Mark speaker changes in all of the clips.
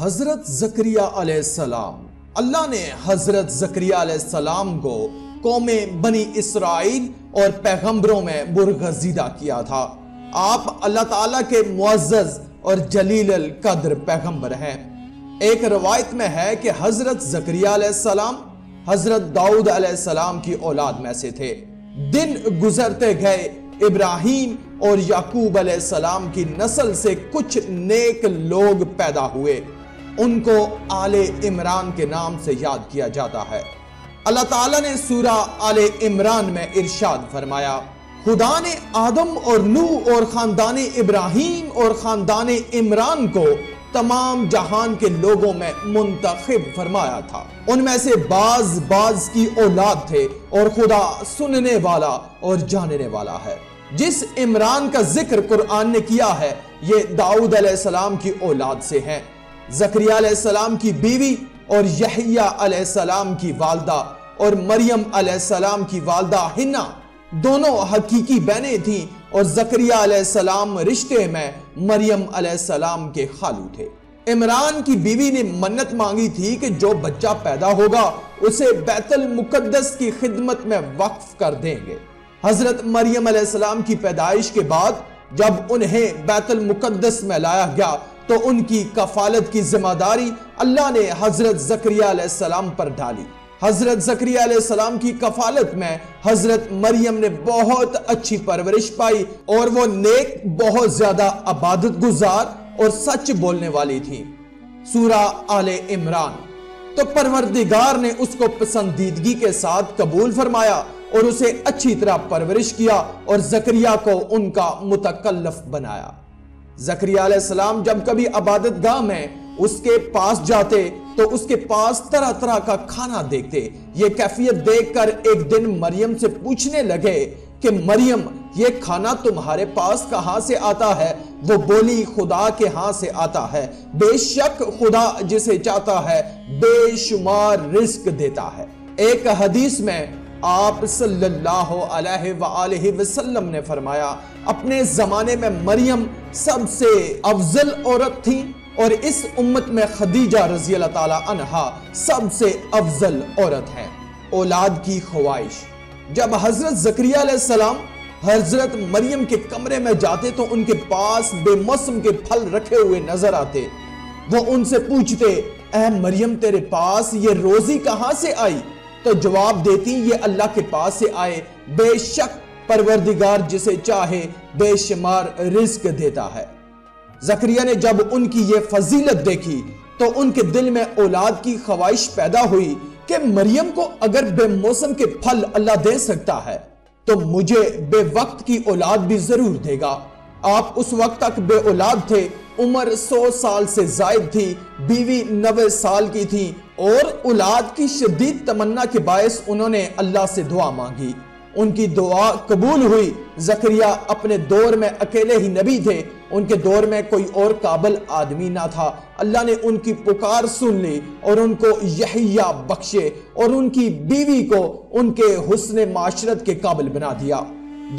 Speaker 1: حضرت زکریا علیہ السلام، اللہ نے حضرت زکریا علیہ السلام کو قوم بنی اسرائیل اور پیغمبروں میں برگزیدہ کیا تھا۔ آپ اللہ تعالیٰ کے معزز اور جلیل القدر پیغمبر ہیں۔ ایک روایت میں ہے کہ حضرت زکریا علیہ السلام حضرت داؤد علیہ السلام کی اولاد میں سے تھے۔ دن گزرتے گئے، ابراہیم اور یعقوب علیہ السلام کی نسل سے کچھ نیک لوگ پیدا ہوئے۔ ان کو آل عمران کے نام سے یاد کیا جاتا ہے۔ اللہ تعالیٰ نے سورہ آل عمران میں ارشاد فرمایا، خدا نے آدم اور نوح اور خاندان ابراہیم اور خاندان عمران کو تمام جہان کے لوگوں میں منتخب فرمایا تھا۔ ان میں سے بعض کی اولاد تھے، اور خدا سننے والا اور جاننے والا ہے۔ جس عمران کا ذکر قرآن نے کیا ہے، یہ داؤد علیہ السلام کی اولاد سے ہیں۔ زکریا علیہ السلام کی بیوی اور یحییٰ علیہ السلام کی والدہ اور مریم علیہ السلام کی والدہ حنا دونوں حقیقی بہنیں تھیں، اور زکریا علیہ السلام رشتے میں مریم علیہ السلام کے خالو تھے۔ عمران کی بیوی نے منت مانگی تھی کہ جو بچہ پیدا ہوگا اسے بیت المقدس کی خدمت میں وقف کر دیں گے۔ حضرت مریم علیہ السلام کی پیدائش کے بعد جب انہیں بیت المقدس میں لایا گیا تو ان کی کفالت کی ذمہ داری اللہ نے حضرت زکریا علیہ السلام پر ڈالی۔ حضرت زکریا علیہ السلام کی کفالت میں حضرت مریم نے بہت اچھی پرورش پائی، اور وہ نیک، بہت زیادہ عبادت گزار اور سچ بولنے والی تھی۔ سورہ آل عمران۔ تو پروردگار نے اس کو پسندیدگی کے ساتھ قبول فرمایا اور اسے اچھی طرح پرورش کیا، اور زکریا کو ان کا متکلف بنایا۔ زکریا علیہ السلام جب کبھی عبادت گاہ میں اس کے پاس جاتے تو اس کے پاس طرح طرح کا کھانا دیکھتے۔ یہ کیفیت دیکھ کر ایک دن مریم سے پوچھنے لگے کہ مریم، یہ کھانا تمہارے پاس کہاں سے آتا ہے؟ وہ بولی، خدا کے ہاں سے آتا ہے، بے شک خدا جسے چاہتا ہے بے شمار رزق دیتا ہے۔ ایک حدیث میں آپ صلی اللہ علیہ وآلہ وسلم نے فرمایا، اپنے زمانے میں مریم سب سے افضل عورت تھی، اور اس امت میں خدیجہ رضی اللہ تعالی عنہا سب سے افضل عورت ہے۔ اولاد کی خواہش۔ جب حضرت زکریا علیہ السلام حضرت مریم کے کمرے میں جاتے تو ان کے پاس بے موسم کے پھل رکھے ہوئے نظر آتے۔ وہ ان سے پوچھتے، اے مریم، تیرے پاس یہ روزی کہاں سے آئی؟ تو جواب دیتی، یہ اللہ کے پاس سے آئے، بے شک پروردگار جسے چاہے بے شمار رزق دیتا ہے۔ زکریا نے جب ان کی یہ فضیلت دیکھی تو ان کے دل میں اولاد کی خواہش پیدا ہوئی کہ مریم کو اگر بے موسم کے پھل اللہ دے سکتا ہے تو مجھے بے وقت کی اولاد بھی ضرور دے گا۔ آپ اس وقت تک بے اولاد تھے، عمر 100 سال سے زائد تھی، بیوی 90 سال کی تھی، اور اولاد کی شدید تمنا کے باعث انہوں نے اللہ سے دعا مانگی۔ ان کی دعا قبول ہوئی۔ زکریا اپنے دور میں اکیلے ہی نبی تھے، ان کے دور میں کوئی اور قابل آدمی نہ تھا۔ اللہ نے ان کی پکار سن لی اور ان کو یحییٰ بخشے، اور ان کی بیوی کو ان کے حسن معاشرت کے قابل بنا دیا۔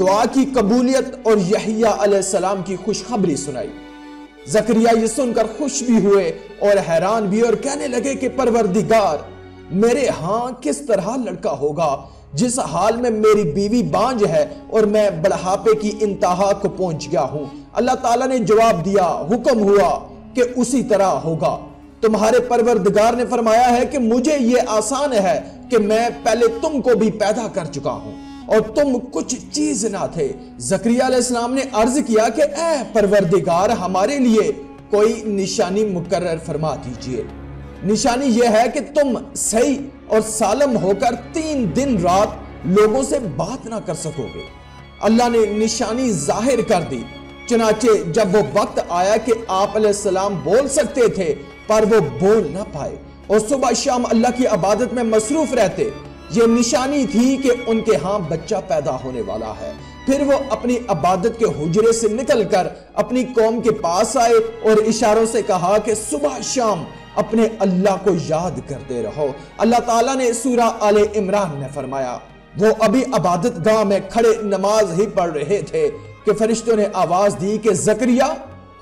Speaker 1: دعا کی قبولیت اور یحییٰ علیہ السلام کی خوشخبری سنائی۔ زکریا یہ سن کر خوش بھی ہوئے اور حیران بھی، اور کہنے لگے کہ پروردگار، میرے ہاں کس طرح لڑکا ہوگا جس حال میں میری بیوی بانج ہے اور میں بڑھاپے کی انتہا کو پہنچ گیا ہوں؟ اللہ تعالیٰ نے جواب دیا، حکم ہوا کہ اسی طرح ہوگا۔ تمہارے پروردگار نے فرمایا ہے کہ مجھے یہ آسان ہے کہ میں پہلے تم کو بھی پیدا کر چکا ہوں اور تم کچھ چیز نہ تھے۔ زکریا علیہ السلام نے عرض کیا کہ اے پروردگار، ہمارے لیے کوئی نشانی مقرر فرما دیجئے۔ نشانی یہ ہے کہ تم صحیح اور سالم ہو کر 3 دن رات لوگوں سے بات نہ کر سکو گے۔ اللہ نے نشانی ظاہر کر دی۔ چنانچہ جب وہ وقت آیا کہ آپ علیہ السلام بول سکتے تھے پر وہ بول نہ پائے، اور صبح شام اللہ کی عبادت میں مصروف رہتے، یہ نشانی تھی کہ ان کے ہاں بچہ پیدا ہونے والا ہے۔ پھر وہ اپنی عبادت کے حجرے سے نکل کر اپنی قوم کے پاس آئے اور اشاروں سے کہا کہ صبح شام اپنے اللہ کو یاد کرتے رہو۔ اللہ تعالیٰ نے سورہ آل عمران میں فرمایا، وہ ابھی عبادت گاہ میں کھڑے نماز ہی پڑھ رہے تھے کہ فرشتوں نے آواز دی کہ زکریا،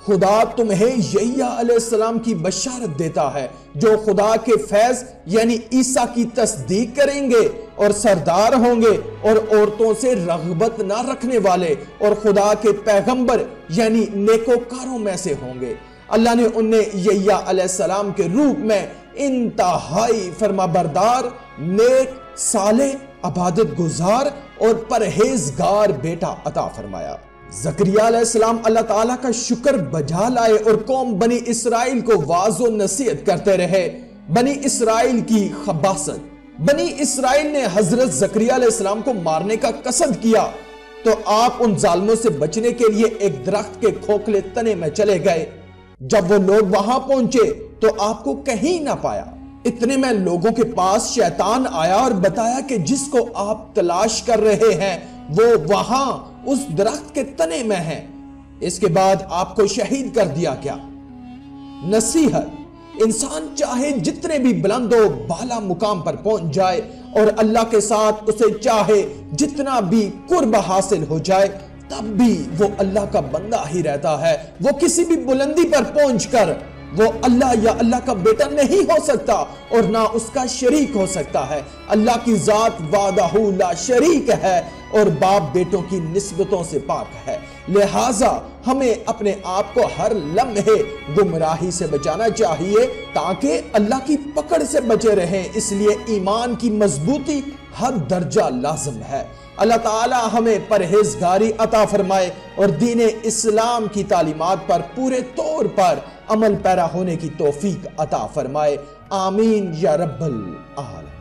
Speaker 1: خدا تمہیں یحییٰ علیہ السلام کی بشارت دیتا ہے جو خدا کے فیض یعنی عیسیٰ کی تصدیق کریں گے اور سردار ہوں گے اور عورتوں سے رغبت نہ رکھنے والے اور خدا کے پیغمبر یعنی نیکوکاروں میں سے ہوں گے۔ اللہ نے انہیں یحییٰ علیہ السلام کے روپ میں انتہائی فرمانبردار، نیک، صالح، عبادت گزار اور پرہیزگار بیٹا عطا فرمایا۔ زکریا علیہ السلام اللہ تعالیٰ کا شکر بجا لائے اور قوم بنی اسرائیل کو واعظ و نصیحت کرتے رہے۔ بنی اسرائیل کی خباثت، بنی اسرائیل نے حضرت زکریا علیہ السلام کو مارنے کا قصد کیا تو آپ ان ظالموں سے بچنے کے لیے ایک درخت کے کھوکھلے تنے میں چلے گئے۔ جب وہ لوگ وہاں پہنچے تو آپ کو کہیں نہ پایا۔ اتنے میں لوگوں کے پاس شیطان آیا اور بتایا کہ جس کو آپ تلاش کر رہے ہیں وہ وہاں اس درخت کے تنے میں ہے۔ اس کے بعد آپ کو شہید کر دیا گیا۔ نصیحت: انسان چاہے جتنے بھی بلند و بالا مقام پر پہنچ جائے اور اللہ کے ساتھ اسے چاہے جتنا بھی قرب حاصل ہو جائے، تب بھی وہ اللہ کا بندہ ہی رہتا ہے۔ وہ کسی بھی بلندی پر پہنچ کر وہ اللہ یا اللہ کا بیٹا نہیں ہو سکتا اور نہ اس کا شریک ہو سکتا ہے۔ اللہ کی ذات وحدہ لا شریک ہے اور باپ بیٹوں کی نسبتوں سے پاک ہے، لہٰذا ہمیں اپنے آپ کو ہر لمحے گمراہی سے بچانا چاہیے تاکہ اللہ کی پکڑ سے بچے رہیں۔ اس لیے ایمان کی مضبوطی ہر درجہ لازم ہے۔ اللہ تعالی ہمیں پرہیزگاری عطا فرمائے اور دین اسلام کی تعلیمات پر پورے طور پر عمل پیرا ہونے کی توفیق عطا فرمائے۔ آمین یا رب العالمین۔